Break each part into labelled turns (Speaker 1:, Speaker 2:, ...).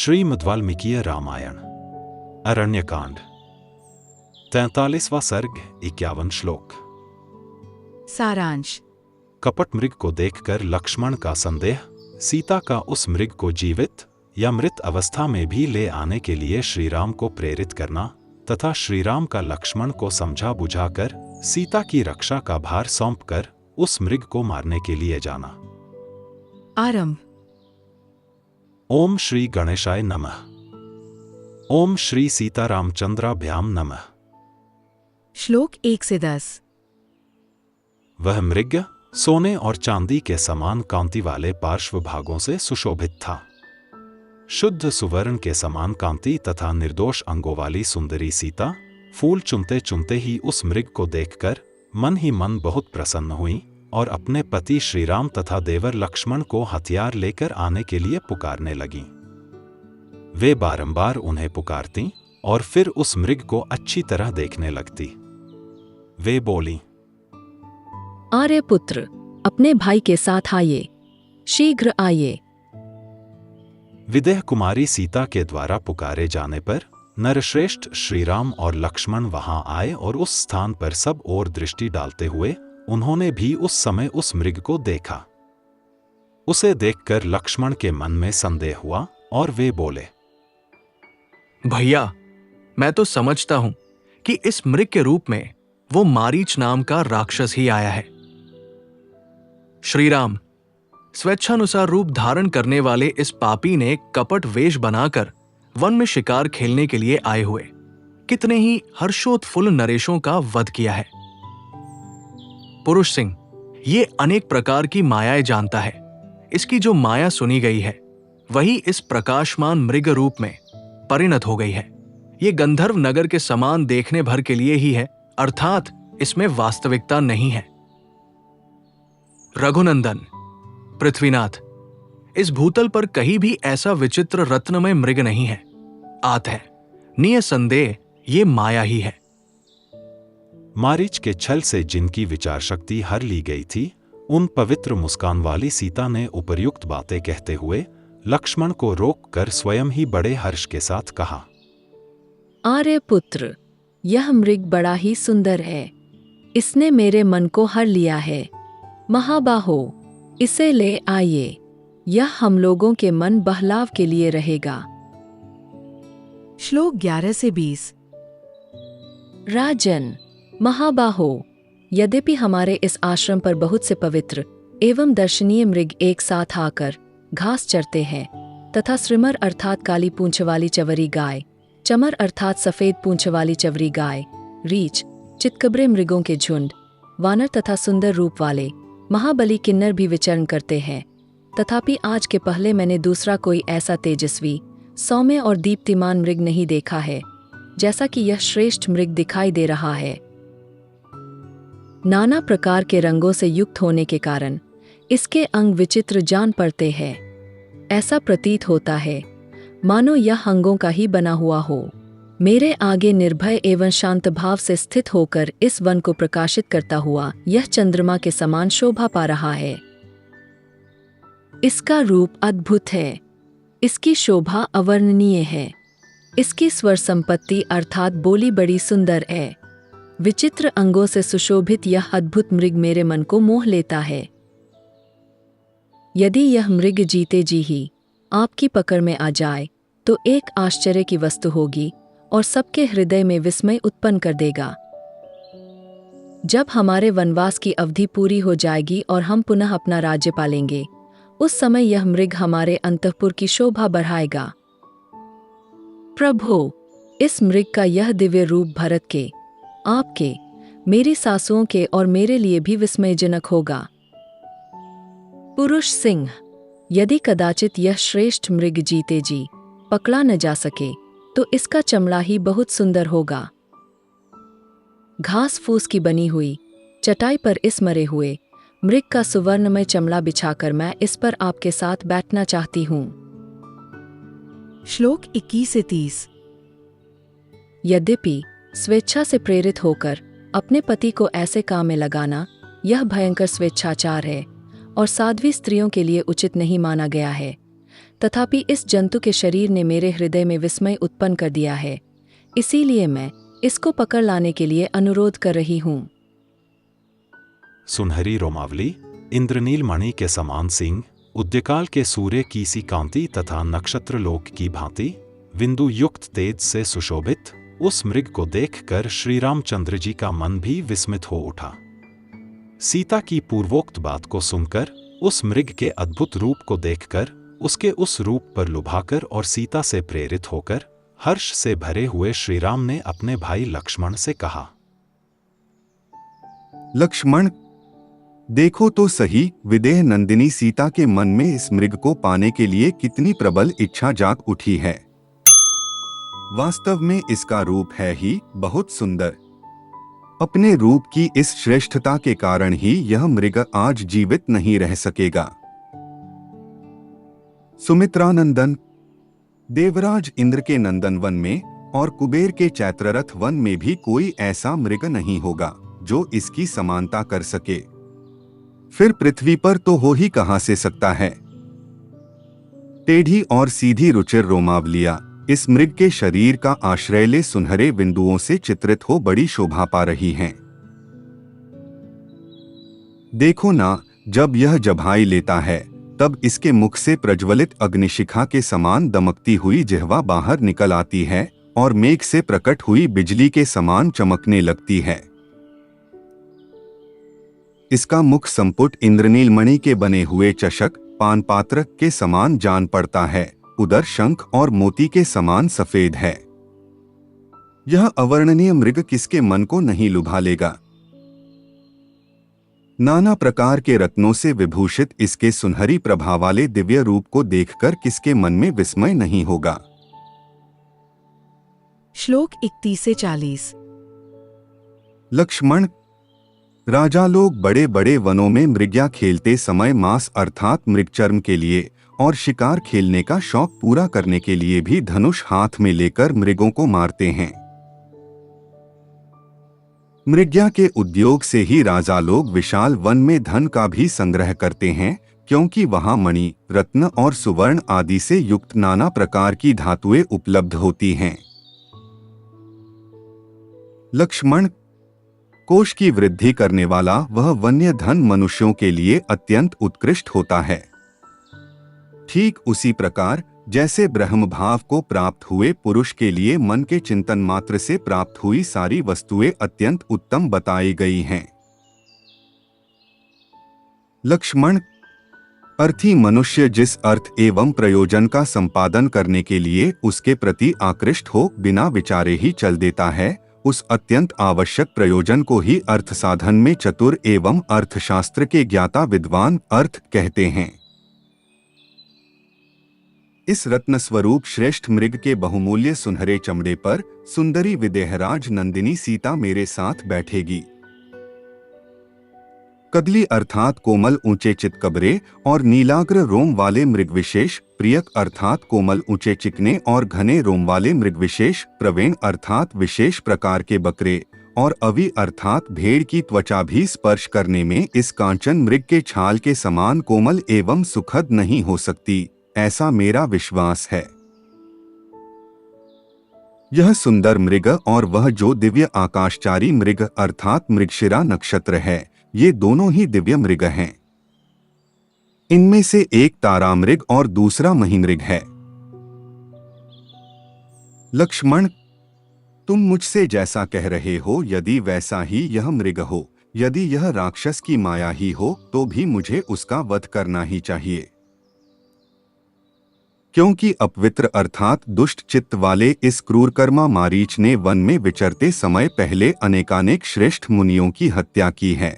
Speaker 1: श्रीमद् वाल्मीकि रामायण अरण्यकांड 43वां सर्ग 51 श्लोक।
Speaker 2: सारांश।
Speaker 1: कपट मृग को देखकर लक्ष्मण का संदेह, सीता का उस मृग को जीवित या मृत अवस्था में भी ले आने के लिए श्रीराम को प्रेरित करना तथा श्रीराम का लक्ष्मण को समझा बुझाकर सीता की रक्षा का भार सौंपकर उस मृग को मारने के लिए जाना।
Speaker 2: आरंभ।
Speaker 1: ओम श्री गणेशाय नमः। ओम श्री सीतारामचंद्राभ्याम नमः।
Speaker 2: श्लोक 1 से 10।
Speaker 1: वह मृग सोने और चांदी के समान कांति वाले पार्श्व भागों से सुशोभित था। शुद्ध सुवर्ण के समान कांति तथा निर्दोष अंगों वाली सुंदरी सीता फूल चुनते चुनते ही उस मृग को देखकर मन ही मन बहुत प्रसन्न हुई और अपने पति श्रीराम तथा देवर लक्ष्मण को हथियार लेकर आने के लिए पुकारने लगीं। वे बारंबार उन्हें पुकारती और फिर उस मृग को अच्छी तरह देखने लगती। वे बोलीं,
Speaker 3: आर्यपुत्र, अपने भाई के साथ आइए, शीघ्र आइए।
Speaker 1: विदेह कुमारी सीता के द्वारा पुकारे जाने पर नरश्रेष्ठ श्रीराम और लक्ष्मण वहां आए और उस स्थान पर सब ओर दृष्टि डालते हुए उन्होंने भी उस समय उस मृग को देखा। उसे देखकर लक्ष्मण के मन में संदेह हुआ और वे बोले,
Speaker 4: भैया, मैं तो समझता हूं कि इस मृग के रूप में वो मारीच नाम का राक्षस ही आया है। श्रीराम, स्वेच्छानुसार रूप धारण करने वाले इस पापी ने कपट वेश बनाकर वन में शिकार खेलने के लिए आए हुए कितने ही हर्षोत्फुल्ल नरेशों का वध किया है। पुरुष सिंह ये अनेक प्रकार की मायाएं जानता है। इसकी जो माया सुनी गई है वही इस प्रकाशमान मृग रूप में परिणत हो गई है। ये गंधर्व नगर के समान देखने भर के लिए ही है, अर्थात इसमें वास्तविकता नहीं है। रघुनंदन, पृथ्वीनाथ, इस भूतल पर कहीं भी ऐसा विचित्र रत्नमय मृग नहीं है। आत है, निसंदेह ये माया ही है।
Speaker 1: मारीच के छल से जिनकी विचार शक्ति हर ली गई थी, उन पवित्र मुस्कान वाली सीता ने उपर्युक्त बातें कहते हुए लक्ष्मण को रोककर स्वयं ही बड़े हर्ष के साथ कहा,
Speaker 3: आर्यपुत्र, यह मृग बड़ा ही सुंदर है। इसने मेरे मन को हर लिया है। महाबाहो, इसे ले आइए। यह हम लोगों के मन बहलाव के लिए रहेगा।
Speaker 2: श्लोक 11 से 20।
Speaker 3: राजन, महाबाहो, यद्यपि हमारे इस आश्रम पर बहुत से पवित्र एवं दर्शनीय मृग एक साथ आकर घास चरते हैं तथा श्रीमर अर्थात काली पूंछ वाली चवरी गाय, चमर अर्थात सफेद पूंछ वाली चवरी गाय, रीछ, चितकबरे मृगों के झुंड, वानर तथा सुंदर रूप वाले महाबली किन्नर भी विचरण करते हैं, तथापि आज के पहले मैंने दूसरा कोई ऐसा तेजस्वी, सौम्य और दीप्तिमान मृग नहीं देखा है जैसा कि यह श्रेष्ठ मृग दिखाई दे रहा है। नाना प्रकार के रंगों से युक्त होने के कारण इसके अंग विचित्र जान पड़ते हैं। ऐसा प्रतीत होता है मानो यह अंगों का ही बना हुआ हो। मेरे आगे निर्भय एवं शांत भाव से स्थित होकर इस वन को प्रकाशित करता हुआ यह चंद्रमा के समान शोभा पा रहा है। इसका रूप अद्भुत है। इसकी शोभा अवर्णनीय है। इसकी स्वर संपत्ति अर्थात बोली बड़ी सुंदर है। विचित्र अंगों से सुशोभित यह अद्भुत मृग मेरे मन को मोह लेता है। यदि यह मृग जीते जी ही आपकी पकड़ में आ जाए तो एक आश्चर्य की वस्तु होगी और सबके हृदय में विस्मय उत्पन्न कर देगा। जब हमारे वनवास की अवधि पूरी हो जाएगी और हम पुनः अपना राज्य पालेंगे, उस समय यह मृग हमारे अंतःपुर की शोभा बढ़ाएगा। प्रभो, इस मृग का यह दिव्य रूप भरत के, आपके, मेरी सासुओं के और मेरे लिए भी विस्मयजनक होगा। पुरुष सिंह, यदि कदाचित यह श्रेष्ठ मृग जीते जी पकड़ा न जा सके तो इसका चमड़ा ही बहुत सुंदर होगा। घास फूस की बनी हुई चटाई पर इस मरे हुए मृग का सुवर्णमय चमड़ा बिछाकर मैं इस पर आपके साथ बैठना चाहती हूँ।
Speaker 2: श्लोक 21 से 30।
Speaker 3: यद्यपि स्वेच्छा से प्रेरित होकर अपने पति को ऐसे काम में लगाना यह भयंकर स्वेच्छाचार है और साध्वी स्त्रियों के लिए उचित नहीं माना गया है, तथापि इस जंतु के शरीर ने मेरे हृदय में विस्मय उत्पन्न कर दिया है, इसीलिए मैं इसको पकड़ लाने के लिए अनुरोध कर रही हूँ।
Speaker 1: सुनहरी रोमावली, इंद्रनील मणि के समान सिंह, उद्यकाल के सूर्य की सी कांति तथा नक्षत्र लोक की भांति बिंदु युक्त तेज से सुशोभित उस मृग को देखकर श्री रामचंद्र जी का मन भी विस्मित हो उठा। सीता की पूर्वोक्त बात को सुनकर, उस मृग के अद्भुत रूप को देखकर, उसके उस रूप पर लुभाकर और सीता से प्रेरित होकर हर्ष से भरे हुए श्री राम ने अपने भाई लक्ष्मण से कहा,
Speaker 5: लक्ष्मण, देखो तो सही, विदेह नंदिनी सीता के मन में इस मृग को पाने के लिए कितनी प्रबल इच्छा जाग उठी है। वास्तव में इसका रूप है ही बहुत सुंदर। अपने रूप की इस श्रेष्ठता के कारण ही यह मृग आज जीवित नहीं रह सकेगा। सुमित्रानंदन, देवराज इंद्र के नंदन वन में और कुबेर के चैत्ररथ वन में भी कोई ऐसा मृग नहीं होगा जो इसकी समानता कर सके। फिर पृथ्वी पर तो हो ही कहां से सकता है। टेढ़ी और सीधी रुचिर रोमावलिया इस मृग के शरीर का आश्रय ले सुनहरे बिंदुओं से चित्रित हो बड़ी शोभा पा रही हैं। देखो ना, जब यह जभाई लेता है तब इसके मुख से प्रज्वलित अग्निशिखा के समान दमकती हुई जिह्वा बाहर निकल आती है और मेघ से प्रकट हुई बिजली के समान चमकने लगती है। इसका मुख संपुट इंद्रनील मणि के बने हुए चषक पानपात्र के समान जान पड़ता है। उदर शंख और मोती के समान सफेद है। यह अवर्णनीय मृग किसके मन को नहीं लुभा लेगा। नाना प्रकार के रत्नों से विभूषित इसके सुनहरी प्रभा वाले दिव्य रूप को देखकर किसके मन में विस्मय नहीं होगा।
Speaker 2: श्लोक 31 से 40।
Speaker 5: लक्ष्मण, राजा लोग बड़े बड़े वनों में मृग्या खेलते समय मांस अर्थात मृगचर्म के लिए और शिकार खेलने का शौक पूरा करने के लिए भी धनुष हाथ में लेकर मृगों को मारते हैं। मृग्या के उद्योग से ही राजा लोग विशाल वन में धन का भी संग्रह करते हैं, क्योंकि वहां मणि, रत्न और सुवर्ण आदि से युक्त नाना प्रकार की धातुएं उपलब्ध होती हैं। लक्ष्मण, कोष की वृद्धि करने वाला वह वन्य धन मनुष्यों के लिए अत्यंत उत्कृष्ट होता है। ठीक उसी प्रकार जैसे ब्रह्म भाव को प्राप्त हुए पुरुष के लिए मन के चिंतन मात्र से प्राप्त हुई सारी वस्तुएं अत्यंत उत्तम बताई गई हैं। लक्ष्मण, अर्थी मनुष्य जिस अर्थ एवं प्रयोजन का संपादन करने के लिए उसके प्रति आकृष्ट हो बिना विचारे ही चल देता है, उस अत्यंत आवश्यक प्रयोजन को ही अर्थ साधन में चतुर एवं अर्थशास्त्र के ज्ञाता विद्वान अर्थ कहते हैं। इस रत्न स्वरूप श्रेष्ठ मृग के बहुमूल्य सुनहरे चमड़े पर सुंदरी विदेहराज नंदिनी सीता मेरे साथ बैठेगी। कदली अर्थात कोमल ऊंचे चितकबरे और नीलाग्र रोम वाले मृग विशेष, प्रियक अर्थात कोमल ऊंचे चिकने और घने रोम वाले मृग विशेष, प्रवेण अर्थात विशेष प्रकार के बकरे और अवि अर्थात भेड़ की त्वचा भी स्पर्श करने में इस कांचन मृग के छाल के समान कोमल एवं सुखद नहीं हो सकती, ऐसा मेरा विश्वास है। यह सुंदर मृग और वह जो दिव्य आकाशचारी मृग अर्थात मृगशिरा नक्षत्र है, ये दोनों ही दिव्य मृग हैं। इनमें से एक तारा मृग और दूसरा महिमृग है। लक्ष्मण, तुम मुझसे जैसा कह रहे हो यदि वैसा ही यह मृग हो, यदि यह राक्षस की माया ही हो तो भी मुझे उसका वध करना ही चाहिए, क्योंकि अपवित्र अर्थात दुष्ट चित्त वाले इस क्रूरकर्मा मारीच ने वन में विचरते समय पहले अनेकानेक श्रेष्ठ मुनियों की हत्या की है।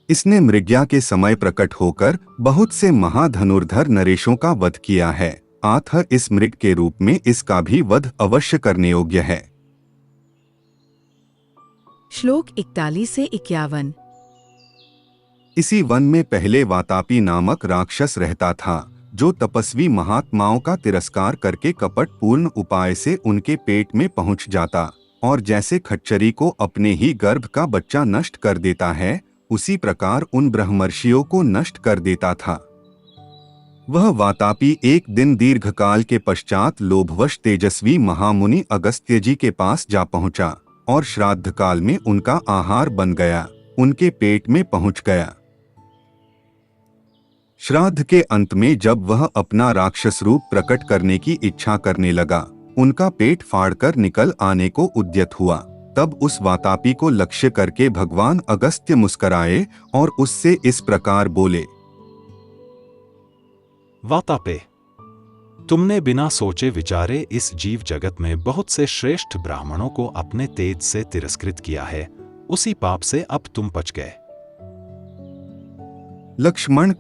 Speaker 5: इसने मृग्या के समय प्रकट होकर बहुत से महाधनुर्धर नरेशों का वध किया है, अतः इस मृग के रूप में इसका भी वध अवश्य करने योग्य है।
Speaker 2: श्लोक 41 से 51।
Speaker 5: इसी वन में पहले वातापी नामक राक्षस रहता था, जो तपस्वी महात्माओं का तिरस्कार करके कपट पूर्ण उपाय से उनके पेट में पहुंच जाता और जैसे खच्चरी को अपने ही गर्भ का बच्चा नष्ट कर देता है, उसी प्रकार उन ब्रह्मर्षियों को नष्ट कर देता था। वह वातापी एक दिन दीर्घकाल के पश्चात लोभवश तेजस्वी महामुनि अगस्त्य जी के पास जा पहुंचा और श्राद्ध काल में उनका आहार बन गया, उनके पेट में पहुंच गया। श्राद्ध के अंत में जब वह अपना राक्षस रूप प्रकट करने की इच्छा करने लगा, उनका पेट फाड़कर निकल आने को उद्यत हुआ। तब उस वातापी को लक्ष्य करके भगवान अगस्त्य मुस्कराए और उससे इस प्रकार बोले,
Speaker 1: वातापे, तुमने बिना सोचे विचारे इस जीव जगत में बहुत से श्रेष्ठ ब्राह्मणों को अपने तेज से तिरस्कृत किया है, उसी पाप से अब तुम बच गए।
Speaker 5: लक्ष्मण,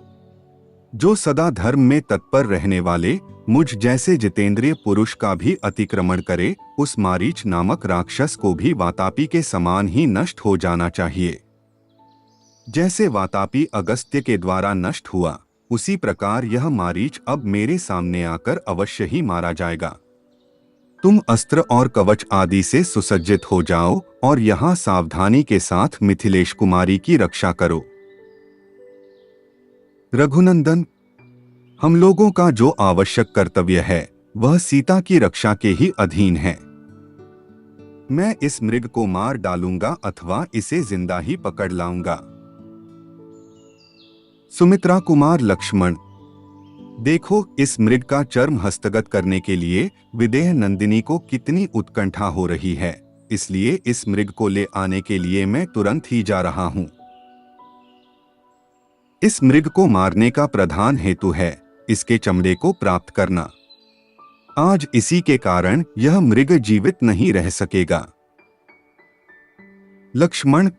Speaker 5: जो सदा धर्म में तत्पर रहने वाले मुझ जैसे जितेंद्रिय पुरुष का भी अतिक्रमण करे, उस मारीच नामक राक्षस को भी वातापी के समान ही नष्ट हो जाना चाहिए। जैसे वातापी अगस्त्य के द्वारा नष्ट हुआ, उसी प्रकार यह मारीच अब मेरे सामने आकर अवश्य ही मारा जाएगा। तुम अस्त्र और कवच आदि से सुसज्जित हो जाओ और यहाँ सावधानी के साथ मिथिलेश कुमारी की रक्षा करो। रघुनंदन, हम लोगों का जो आवश्यक कर्तव्य है वह सीता की रक्षा के ही अधीन है। मैं इस मृग को मार डालूंगा अथवा इसे जिंदा ही पकड़ लाऊंगा। सुमित्रा कुमार लक्ष्मण, देखो इस मृग का चर्म हस्तगत करने के लिए विदेह नंदिनी को कितनी उत्कंठा हो रही है, इसलिए इस मृग को ले आने के लिए मैं तुरंत ही जा रहा हूं। इस मृग को मारने का प्रधान हेतु है इसके चमड़े को प्राप्त करना। आज इसी के कारण यह मृग जीवित नहीं रह सकेगा। लक्ष्मण,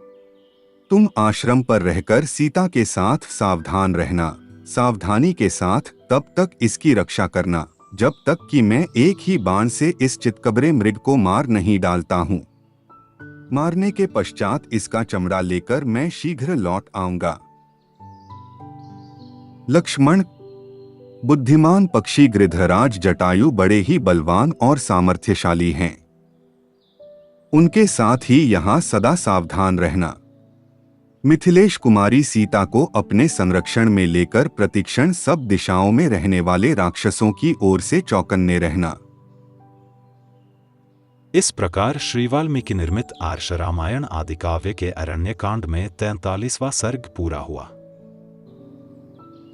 Speaker 5: तुम आश्रम पर रहकर सीता के साथ सावधान रहना, सावधानी के साथ तब तक इसकी रक्षा करना जब तक कि मैं एक ही बाण से इस चितकबरे मृग को मार नहीं डालता हूं। मारने के पश्चात इसका चमड़ा लेकर मैं शीघ्र लौट आऊंगा। लक्ष्मण, बुद्धिमान पक्षी गृध्रराज जटायु बड़े ही बलवान और सामर्थ्यशाली हैं। उनके साथ ही यहां सदा सावधान रहना। मिथिलेश कुमारी सीता को अपने संरक्षण में लेकर प्रतिक्षण सब दिशाओं में रहने वाले राक्षसों की ओर से चौकन्ने रहना।
Speaker 1: इस प्रकार श्री वाल्मीकि निर्मित आर्ष रामायण आदि काव्य के अरण्यकांड में 43वां सर्ग पूरा हुआ।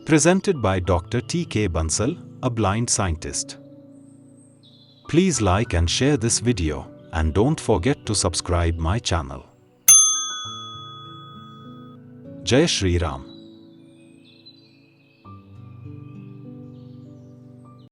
Speaker 1: Presented by Dr. T.K. Bansal, a blind scientist. Please like and share this video, and don't forget to subscribe my channel. Jai Shri Ram.